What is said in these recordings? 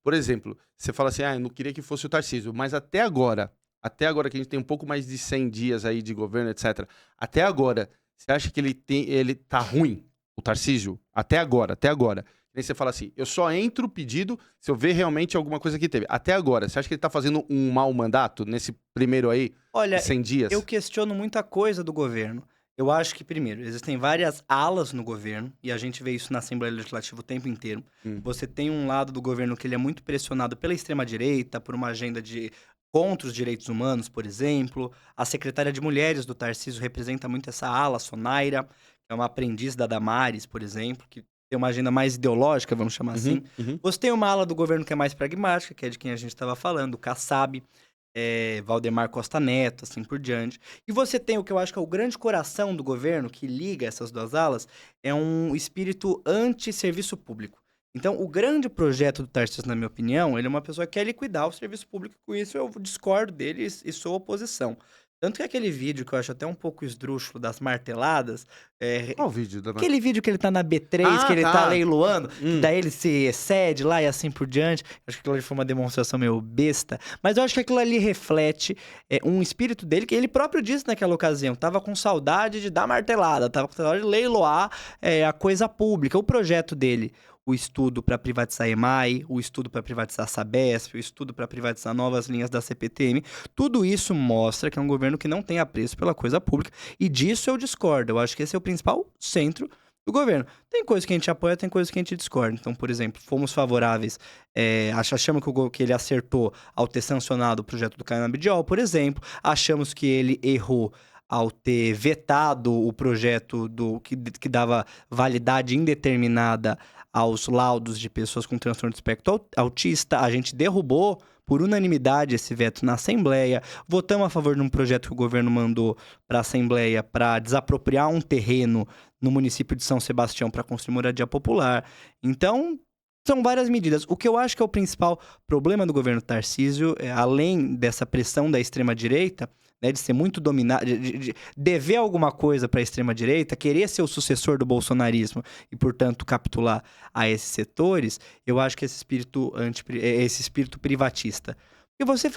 por exemplo, você fala assim, eu não queria que fosse o Tarcísio, mas até agora que a gente tem um pouco mais de 100 dias aí de governo, etc. Até agora, você acha que ele tá ruim, o Tarcísio? Até agora. Aí você fala assim, eu só entro o pedido se eu ver realmente alguma coisa que teve. Até agora, você acha que ele tá fazendo um mau mandato nesse primeiro aí, de Olha, 100 eu dias? questiono muita coisa do governo. Eu acho que, primeiro, existem várias alas no governo, e a gente vê isso na Assembleia Legislativa o tempo inteiro. Hum. Você tem um lado do governo que ele é muito pressionado pela extrema-direita, por uma agenda de contra os direitos humanos, por exemplo. A secretária de Mulheres do Tarcísio representa muito essa ala, a Sonaira, que é uma aprendiz da Damares, por exemplo, que tem uma agenda mais ideológica, vamos chamar assim. Uhum, uhum. Você tem uma ala do governo que é mais pragmática, que é de quem a gente estava falando, o Kassab. Valdemar Costa Neto, assim por diante. E você tem o que eu acho que é o grande coração do governo, que liga essas duas alas, é um espírito anti-serviço público. Então, o grande projeto do Tarcísio, na minha opinião, ele é uma pessoa que quer liquidar o serviço público, com isso eu discordo dele e sou oposição. Tanto que aquele vídeo que eu acho até um pouco esdrúxulo das marteladas, Qual o vídeo da aquele vídeo que ele tá na B3, que Ah, ele tá tá. leiloando, que Hum. daí ele se excede lá e assim por diante. Acho que aquilo ali foi uma demonstração meio besta, mas eu acho que aquilo ali reflete, um espírito dele que ele próprio disse naquela ocasião, tava com saudade de dar martelada, tava com saudade de leiloar, a coisa pública. O projeto dele, o estudo para privatizar a EMAI, o estudo para privatizar a Sabesp, o estudo para privatizar novas linhas da CPTM, tudo isso mostra que é um governo que não tem apreço pela coisa pública, e disso eu discordo. Eu acho que esse é o principal centro do governo. Tem coisas que a gente apoia, tem coisas que a gente discorda. Então, por exemplo, fomos favoráveis, achamos que ele acertou ao ter sancionado o projeto do Canabidiol, por exemplo. Achamos que ele errou ao ter vetado o projeto que dava validade indeterminada aos laudos de pessoas com transtorno de espectro autista. A gente derrubou por unanimidade esse veto na Assembleia. Votamos a favor de um projeto que o governo mandou para a Assembleia para desapropriar um terreno no município de São Sebastião para construir moradia popular. Então, são várias medidas. O que eu acho que é o principal problema do governo Tarcísio, além dessa pressão da extrema-direita, né, de ser muito dominado, de dever alguma coisa para a extrema-direita, querer ser o sucessor do bolsonarismo e, portanto, capitular a esses setores, eu acho que esse espírito privatista. E você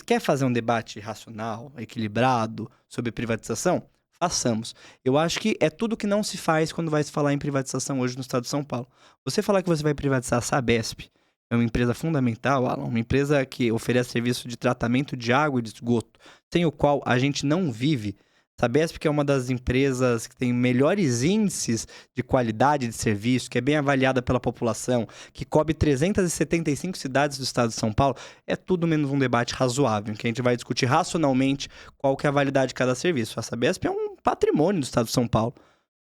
quer fazer um debate racional, equilibrado sobre privatização? Façamos. Eu acho que é tudo que não se faz quando vai se falar em privatização hoje no estado de São Paulo. Você falar que você vai privatizar a Sabesp, é uma empresa fundamental, Alan, uma empresa que oferece serviço de tratamento de água e de esgoto, sem o qual a gente não vive. Sabesp, que é uma das empresas que tem melhores índices de qualidade de serviço, que é bem avaliada pela população, que cobre 375 cidades do estado de São Paulo, é tudo menos um debate razoável, em que a gente vai discutir racionalmente qual que é a validade de cada serviço. A Sabesp é um patrimônio do estado de São Paulo,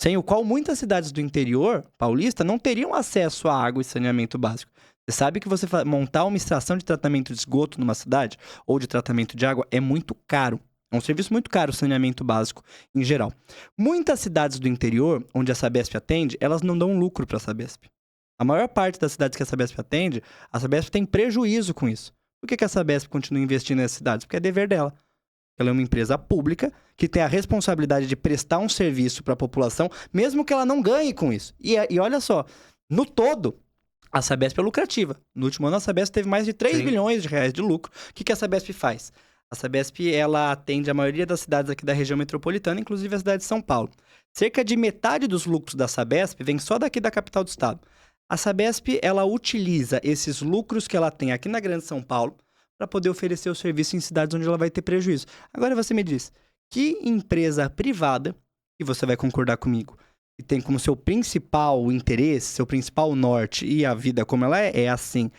sem o qual muitas cidades do interior paulista não teriam acesso a água e saneamento básico. Você sabe que você montar uma estação de tratamento de esgoto numa cidade, ou de tratamento de água, é muito caro. É um serviço muito caro, o saneamento básico em geral. Muitas cidades do interior, onde a Sabesp atende, elas não dão lucro para a Sabesp. A maior parte das cidades que a Sabesp atende, a Sabesp tem prejuízo com isso. Por que a Sabesp continua investindo nessas cidades? Porque é dever dela. Ela é uma empresa pública que tem a responsabilidade de prestar um serviço para a população, mesmo que ela não ganhe com isso. E olha só, no todo, a Sabesp é lucrativa. No último ano, a Sabesp teve mais de 3 Sim. bilhões de reais de lucro. O que a Sabesp faz? A Sabesp, ela atende a maioria das cidades aqui da região metropolitana, inclusive a cidade de São Paulo. Cerca de metade dos lucros da Sabesp vem só daqui da capital do estado. A Sabesp, ela utiliza esses lucros que ela tem aqui na Grande São Paulo para poder oferecer o serviço em cidades onde ela vai ter prejuízo. Agora você me diz, que empresa privada, e você vai concordar comigo, que tem como seu principal interesse, seu principal norte e a vida como ela é assim,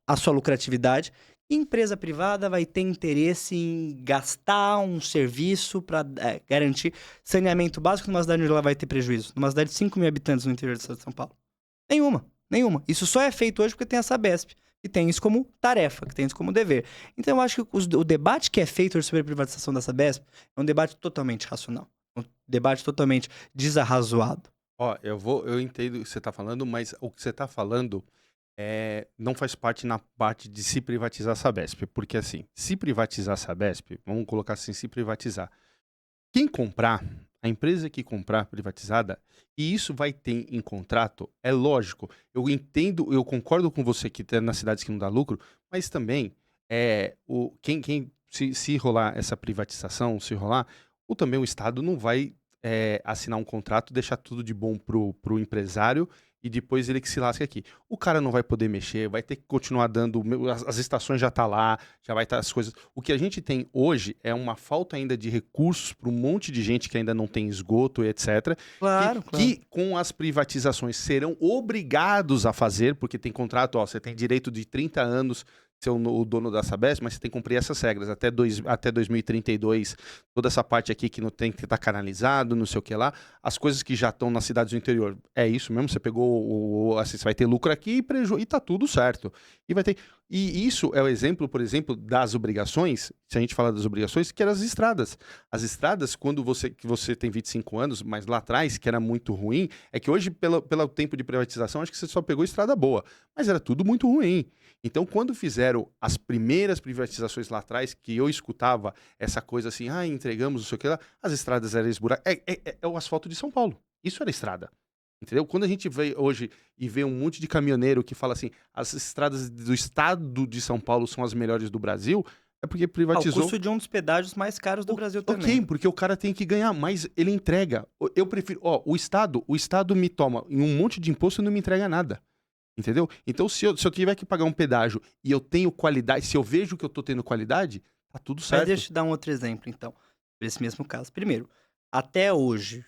a sua lucratividade, que empresa privada vai ter interesse em gastar um serviço para garantir saneamento básico numa cidade onde ela vai ter prejuízo? Numa cidade de 5 mil habitantes no interior do estado de São Paulo? Nenhuma, nenhuma. Isso só é feito hoje porque tem a Sabesp, que tem isso como tarefa, que tem isso como dever. Então eu acho que o debate que é feito hoje sobre a privatização da Sabesp é um debate totalmente racional. Um debate totalmente desarrazoado. Ó, eu entendo o que você tá falando, mas o que você tá falando não faz parte na parte de se privatizar a Sabesp. Porque assim, se privatizar a Sabesp, vamos colocar assim, se privatizar. Quem comprar a empresa que comprar privatizada, e isso vai ter em contrato, é lógico. Eu entendo, eu concordo com você que tá nas cidades que não dá lucro, mas também quem se rolar essa privatização, se rolar, ou também o Estado não vai assinar um contrato, deixar tudo de bom pro empresário e depois ele que se lasca aqui. O cara não vai poder mexer, vai ter que continuar dando. As estações já tá lá, já vai estar as coisas. O que a gente tem hoje é uma falta ainda de recursos para um monte de gente que ainda não tem esgoto e etc. Claro, claro. Que com as privatizações serão obrigados a fazer, porque tem contrato, ó, você tem direito de 30 anos ser o dono da Sabesp, mas você tem que cumprir essas regras até 2032, toda essa parte aqui que não tem que estar canalizado, não sei o que lá, as coisas que já estão nas cidades do interior, é isso mesmo, você pegou, assim, você vai ter lucro aqui e tá tudo certo. E isso é o exemplo, por exemplo, das obrigações, se a gente falar das obrigações, que eram as estradas. As estradas, quando você tem 25 anos, mas lá atrás, que era muito ruim, é que hoje, pelo tempo de privatização, acho que você só pegou estrada boa, mas era tudo muito ruim. Então, quando fizeram as primeiras privatizações lá atrás, que eu escutava essa coisa assim, entregamos, não sei o que lá, as estradas eram esburacadas. É o asfalto de São Paulo. Isso era estrada. Entendeu? Quando a gente vê hoje e vê um monte de caminhoneiro que fala assim, as estradas do estado de São Paulo são as melhores do Brasil, é porque privatizou. O custo de um dos pedágios mais caros do Brasil também. Ok, porque o cara tem que ganhar, mas ele entrega. Eu prefiro, o Estado me toma em um monte de imposto e não me entrega nada. Entendeu? Então, se eu tiver que pagar um pedágio e eu tenho qualidade, se eu vejo que eu tô tendo qualidade, tá tudo certo. Mas deixa eu te dar um outro exemplo, então, para esse mesmo caso. Primeiro, até hoje,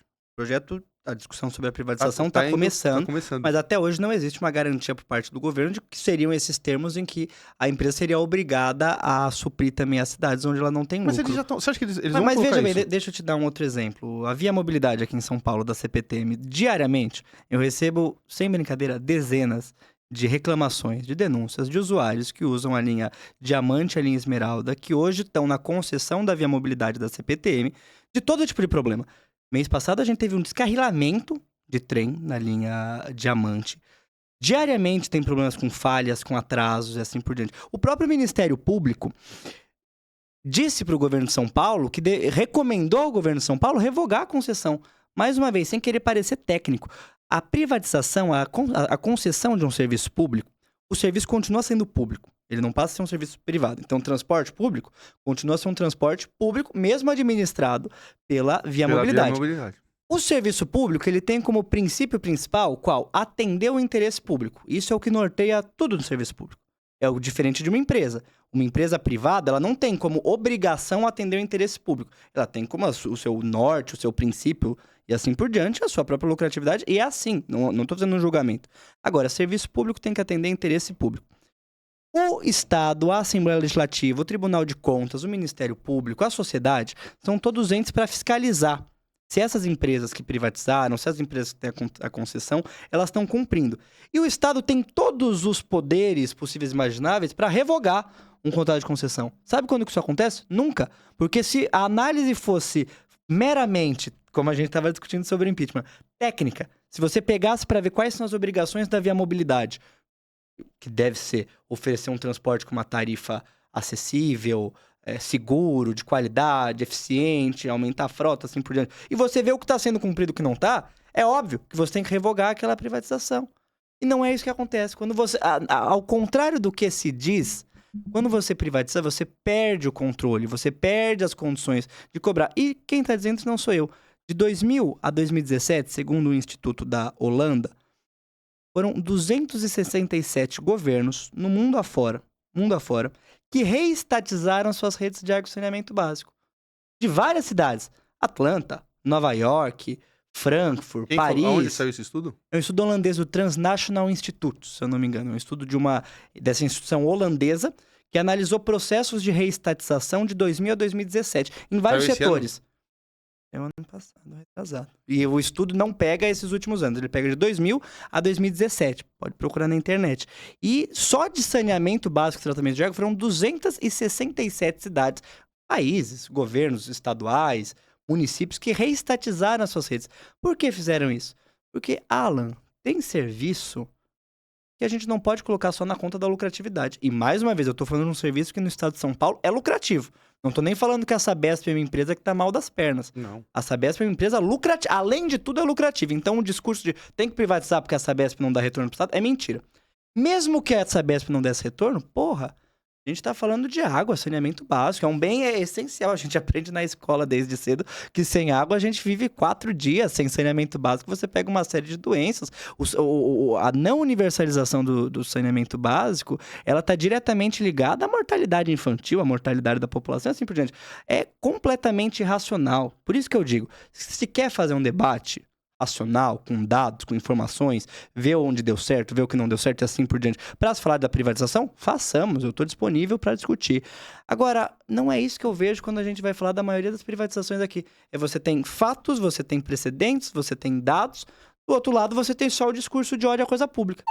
a discussão sobre a privatização está começando, mas até hoje não existe uma garantia por parte do governo de que seriam esses termos em que a empresa seria obrigada a suprir também as cidades onde ela não tem lucro. Mas eles já estão... Você acha que eles vão colocar veja isso? bem, deixa eu te dar um outro exemplo. A Via Mobilidade aqui em São Paulo, da CPTM, diariamente, eu recebo, sem brincadeira, dezenas de reclamações, de denúncias de usuários que usam a linha Diamante e a linha Esmeralda, que hoje estão na concessão da Via Mobilidade da CPTM, de todo tipo de problema. Mês passado a gente teve um descarrilamento de trem na linha Diamante. Diariamente tem problemas com falhas, com atrasos e assim por diante. O próprio Ministério Público disse para o governo de São Paulo que recomendou ao governo de São Paulo revogar a concessão. Mais uma vez, sem querer parecer técnico. A privatização, a concessão de um serviço público, o serviço continua sendo público. Ele não passa a ser um serviço privado. Então, o transporte público continua a ser um transporte público, mesmo administrado pela Via Mobilidade. O serviço público, ele tem como princípio principal, qual? Atender o interesse público. Isso é o que norteia tudo no serviço público. É o diferente de uma empresa. Uma empresa privada, ela não tem como obrigação atender o interesse público. Ela tem como o seu norte, o seu princípio e assim por diante, a sua própria lucratividade. E é assim, não estou fazendo um julgamento. Agora, serviço público tem que atender interesse público. O Estado, a Assembleia Legislativa, o Tribunal de Contas, o Ministério Público, a sociedade, são todos entes para fiscalizar se essas empresas que privatizaram, se as empresas que têm a concessão, elas estão cumprindo. E o Estado tem todos os poderes possíveis e imagináveis para revogar um contrato de concessão. Sabe quando que isso acontece? Nunca. Porque se a análise fosse meramente, como a gente estava discutindo sobre impeachment, técnica, se você pegasse para ver quais são as obrigações da Via Mobilidade, que deve ser oferecer um transporte com uma tarifa acessível, seguro, de qualidade, eficiente, aumentar a frota, assim por diante. E você vê o que está sendo cumprido e o que não está, é óbvio que você tem que revogar aquela privatização. E não é isso que acontece. Quando você, ao contrário do que se diz, quando você privatiza, você perde o controle, você perde as condições de cobrar. E quem está dizendo isso não sou eu. De 2000 a 2017, segundo o Instituto da Holanda, foram 267 governos no mundo afora, que reestatizaram suas redes de água e saneamento básico. De várias cidades. Atlanta, Nova York, Frankfurt, Paris. Onde saiu esse estudo? É um estudo holandês do Transnational Institute, se eu não me engano. É um estudo dessa instituição holandesa que analisou processos de reestatização de 2000 a 2017 em vários setores. É o ano passado, retrasado. E o estudo não pega esses últimos anos, ele pega de 2000 a 2017. Pode procurar na internet. E só de saneamento básico e tratamento de água foram 267 cidades, países, governos estaduais, municípios que reestatizaram as suas redes. Por que fizeram isso? Porque, Alan, tem serviço que a gente não pode colocar só na conta da lucratividade. E, mais uma vez, eu estou falando de um serviço que no estado de São Paulo é lucrativo. Não tô nem falando que a Sabesp é uma empresa que tá mal das pernas. Não. A Sabesp é uma empresa lucrativa. Além de tudo, é lucrativa. Então, o discurso de tem que privatizar porque a Sabesp não dá retorno pro Estado é mentira. Mesmo que a Sabesp não desse retorno, porra, a gente tá falando de água, saneamento básico. É um bem essencial. A gente aprende na escola desde cedo que sem água a gente vive 4 dias. Sem saneamento básico, você pega uma série de doenças. A não universalização do saneamento básico, ela tá diretamente ligada à mortalidade infantil, à mortalidade da população e assim por diante. É completamente irracional. Por isso que eu digo, se quer fazer um debate racional, com dados, com informações, ver onde deu certo, ver o que não deu certo e assim por diante. Para se falar da privatização, façamos, eu estou disponível para discutir. Agora, não é isso que eu vejo quando a gente vai falar da maioria das privatizações aqui. Você tem fatos, você tem precedentes, você tem dados, do outro lado você tem só o discurso de ódio à coisa pública.